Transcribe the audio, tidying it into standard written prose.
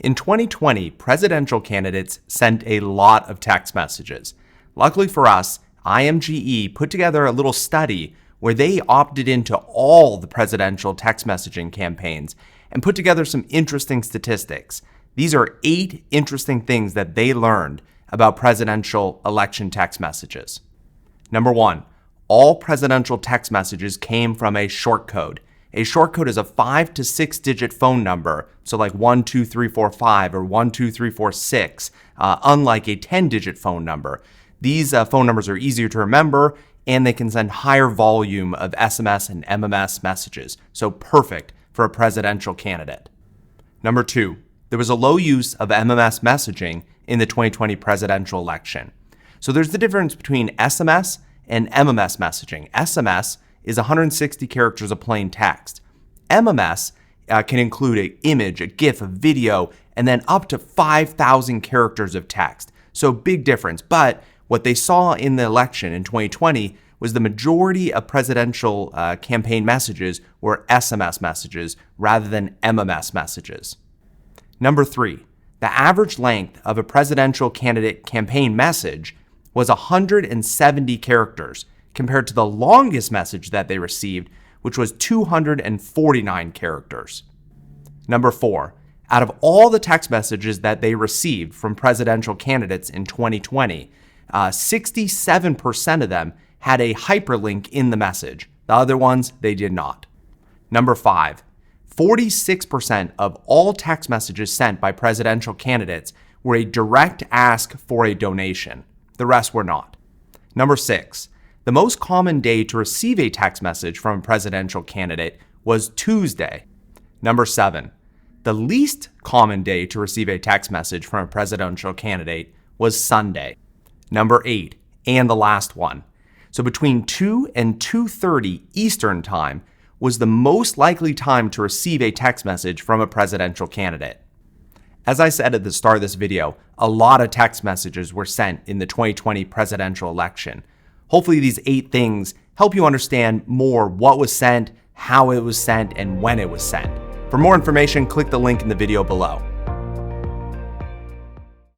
In 2020, presidential candidates sent a lot of text messages. Luckily for us, IMGE put together a little study where they opted into all the presidential text messaging campaigns and put together some interesting statistics. These are 8 interesting things that they learned about presidential election text messages. Number 1, all presidential text messages came from a short code. A short code is a 5 to 6 digit phone number, so like 12345 or 12346, unlike a 10 digit phone number. These phone numbers are easier to remember and they can send higher volume of SMS and MMS messages, so perfect for a presidential candidate. Number 2, there was a low use of MMS messaging in the 2020 presidential election. So there's the difference between SMS and MMS messaging. SMS is 160 characters of plain text. MMS can include an image, a GIF, a video, and then up to 5,000 characters of text. So big difference. But what they saw in the election in 2020 was the majority of presidential campaign messages were SMS messages rather than MMS messages. Number 3, the average length of a presidential candidate campaign message was 170 characters compared to the longest message that they received, which was 249 characters. Number 4, out of all the text messages that they received from presidential candidates in 2020, 67% of them had a hyperlink in the message. The other ones, they did not. Number 5, 46% of all text messages sent by presidential candidates were a direct ask for a donation. The rest were not. Number 6, the most common day to receive a text message from a presidential candidate was Tuesday. Number 7, the least common day to receive a text message from a presidential candidate was Sunday. Number 8, and the last one. So between 2 and 2:30 Eastern Time was the most likely time to receive a text message from a presidential candidate. As I said at the start of this video, a lot of text messages were sent in the 2020 presidential election. Hopefully these 8 things help you understand more what was sent, how it was sent, and when it was sent. For more information, click the link in the video below.